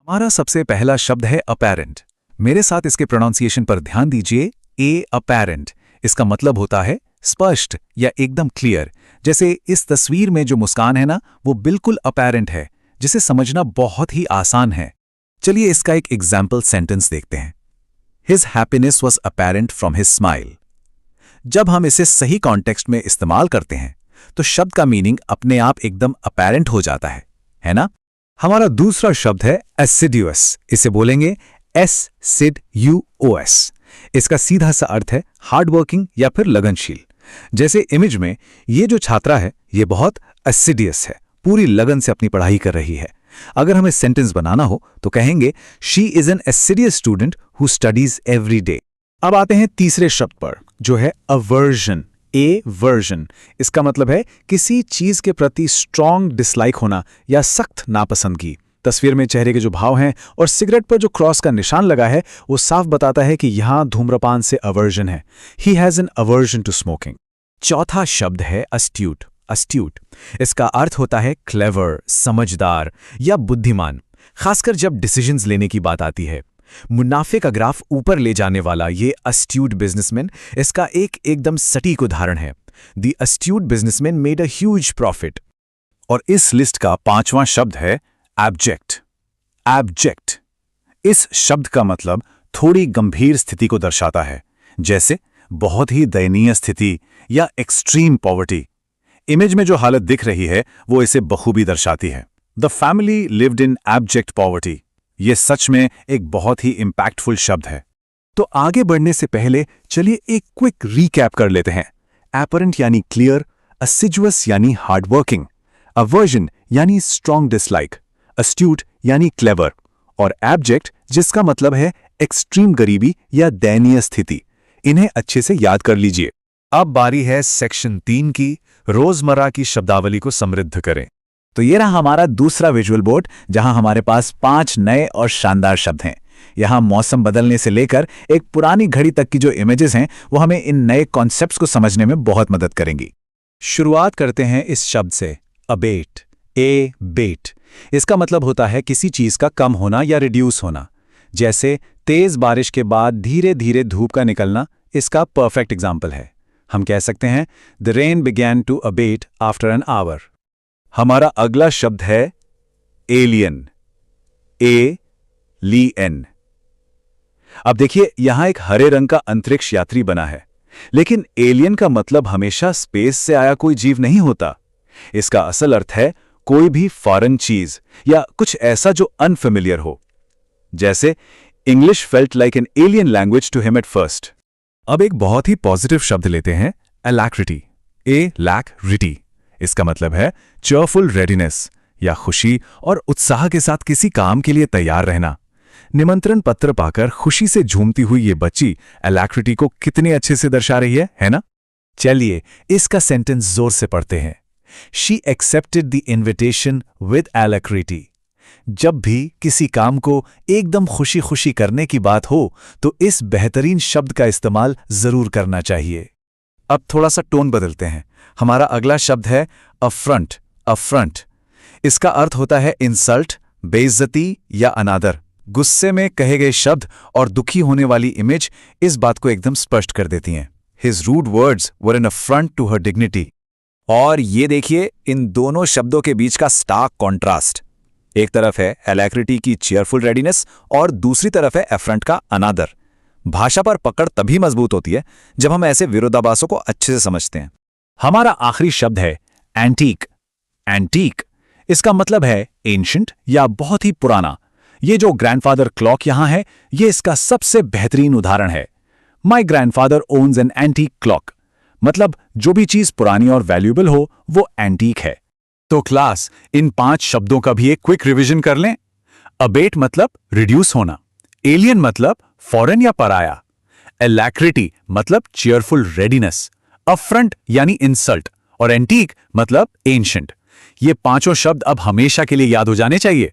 हमारा सबसे पहला शब्द है अपैरेंट। मेरे साथ इसके प्रोनाउंसिएशन पर ध्यान दीजिए। ए अपैरेंट, इसका मतलब होता है स्पष्ट या एकदम क्लियर। जैसे इस तस्वीर में जो मुस्कान है ना, वो बिल्कुल अपैरेंट है, जिसे समझना बहुत ही आसान है। चलिए इसका एक एग्जाम्पल सेंटेंस देखते हैं। His happiness was apparent from his smile। जब हम इसे सही कॉन्टेक्स्ट में इस्तेमाल करते हैं तो शब्द का मीनिंग अपने आप एकदम अपैरेंट हो जाता है ना? हमारा दूसरा शब्द है assiduous। इसे बोलेंगे S-SID-U-O-S। इसका सीधा सा अर्थ है हार्ड वर्किंग या फिर लगनशील। जैसे इमेज में ये जो छात्रा है, ये बहुत assiduous है, पूरी लगन से अपनी पढ़ाई कर रही है। अगर हमें सेंटेंस बनाना हो तो कहेंगे she is an assiduous student who studies every day. अब आते हैं तीसरे शब्द पर, जो है अवर्जन। एवर्जन, इसका मतलब है किसी चीज के प्रति स्ट्रॉन्ग डिसलाइक होना या सख्त नापसंदगी। तस्वीर में चेहरे के जो भाव हैं और सिगरेट पर जो क्रॉस का निशान लगा है, वो साफ बताता है कि यहां धूम्रपान से अवर्जन है। He has an aversion to smoking. चौथा शब्द है अस्ट्यूट। अस्ट्यूट, इसका अर्थ होता है क्लेवर, समझदार या बुद्धिमान, खासकर जब डिसीजंस लेने की बात आती है। मुनाफे का ग्राफ ऊपर ले जाने वाला ये अस्ट्यूट बिजनेसमैन इसका एकदम सटीक उदाहरण है। The astute businessman made a huge profit. और इस लिस्ट का पांचवां शब्द है एब्जेक्ट। एब्जेक्ट, इस शब्द का मतलब थोड़ी गंभीर स्थिति को दर्शाता है, जैसे बहुत ही दयनीय स्थिति या एक्सट्रीम पॉवर्टी। इमेज में जो हालत दिख रही है वो इसे बखूबी दर्शाती है। The family lived in abject poverty. ये सच में एक बहुत ही इंपैक्टफुल शब्द है। तो आगे बढ़ने से पहले चलिए एक क्विक रीकैप कर लेते हैं। अपैरेंट यानी क्लियर, असिजुअस यानी हार्डवर्किंग, अवर्जन यानी स्ट्रॉन्ग डिसलाइक, अस्ट्यूट यानी क्लेवर, और एब्जेक्ट जिसका मतलब है एक्सट्रीम गरीबी या दयनीय स्थिति। इन्हें अच्छे से याद कर लीजिए। अब बारी है सेक्शन 3 की, रोजमर्रा की शब्दावली को समृद्ध करें। तो ये रहा हमारा दूसरा विजुअल बोर्ड, जहां हमारे पास 5 नए और शानदार शब्द हैं। यहां मौसम बदलने से लेकर एक पुरानी घड़ी तक की जो इमेजेस हैं, वो हमें इन नए कॉन्सेप्ट्स को समझने में बहुत मदद करेंगी। शुरुआत करते हैं इस शब्द से, अबेट। ए बेट, इसका मतलब होता है किसी चीज का कम होना या रिड्यूस होना। जैसे तेज बारिश के बाद धीरे धीरे धूप का निकलना इसका परफेक्ट एग्जाम्पल है। हम कह सकते हैं the rain began to abate after an hour. हमारा अगला शब्द है एलियन। ए-ली-एन। अब देखिए यहां एक हरे रंग का अंतरिक्ष यात्री बना है, लेकिन एलियन का मतलब हमेशा स्पेस से आया कोई जीव नहीं होता। इसका असल अर्थ है कोई भी फॉरेन चीज या कुछ ऐसा जो अनफेमिलियर हो। जैसे English felt like an alien language to him at first. अब एक बहुत ही पॉजिटिव शब्द लेते हैं, अलैक्रिटी। ए-लैक-रिटी, इसका मतलब है चेयरफुल रेडीनेस या खुशी और उत्साह के साथ किसी काम के लिए तैयार रहना। निमंत्रण पत्र पाकर खुशी से झूमती हुई ये बच्ची अलैक्रिटी को कितने अच्छे से दर्शा रही है ना? चलिए इसका सेंटेंस जोर से पढ़ते हैं। She accepted the invitation with alacrity. जब भी किसी काम को एकदम खुशी खुशी करने की बात हो तो इस बेहतरीन शब्द का इस्तेमाल जरूर करना चाहिए। अब थोड़ा सा टोन बदलते हैं। हमारा अगला शब्द है अफ्रंट। अफ्रंट, इसका अर्थ होता है इंसल्ट, बेइज्जती या अनादर। गुस्से में कहे गए शब्द और दुखी होने वाली इमेज इस बात को एकदम स्पष्ट कर देती हैं। His rude words were an affront to her dignity. और ये देखिए इन दोनों शब्दों के बीच का स्टार्क कॉन्ट्रास्ट। एक तरफ है अलैक्रिटी की चेयरफुल रेडीनेस और दूसरी तरफ है अफ्रंट का अनादर। भाषा पर पकड़ तभी मजबूत होती है जब हम ऐसे विरोधाभासों को अच्छे से समझते हैं। हमारा आखिरी शब्द है एंटीक। एंटीक, इसका मतलब है एंशिएंट या बहुत ही पुराना। ये जो ग्रैंडफादर क्लॉक यहां है, ये इसका सबसे बेहतरीन उदाहरण है। My grandfather owns an antique clock, मतलब जो भी चीज पुरानी और वैल्यूएबल हो वो एंटीक है। तो क्लास, इन 5 शब्दों का भी एक क्विक रिवीजन कर लें। अबेट मतलब रिड्यूस होना, एलियन मतलब फॉरेन या पराया, अलैक्रिटी मतलब चेयरफुल रेडीनेस, अफ्रंट यानी इंसल्ट, और एंटीक मतलब एंशिएंट। ये 5 शब्द अब हमेशा के लिए याद हो जाने चाहिए।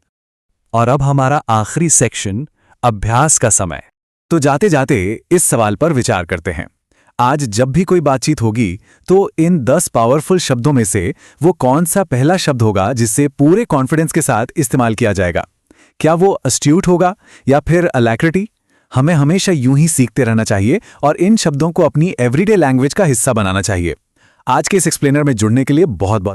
और अब हमारा आखिरी सेक्शन, अभ्यास का समय। तो जाते जाते इस सवाल पर विचार करते हैं। आज जब भी कोई बातचीत होगी तो इन 10 पावरफुल शब्दों में से वो कौन सा पहला शब्द होगा जिससे पूरे कॉन्फिडेंस के साथ इस्तेमाल किया जाएगा? क्या वो अस्ट्यूट होगा या फिर अलैक्रिटी? हमें हमेशा यूं ही सीखते रहना चाहिए और इन शब्दों को अपनी एवरीडे लैंग्वेज का हिस्सा बनाना चाहिए। आज के इस एक्सप्लेनर में जुड़ने के लिए बहुत बहुत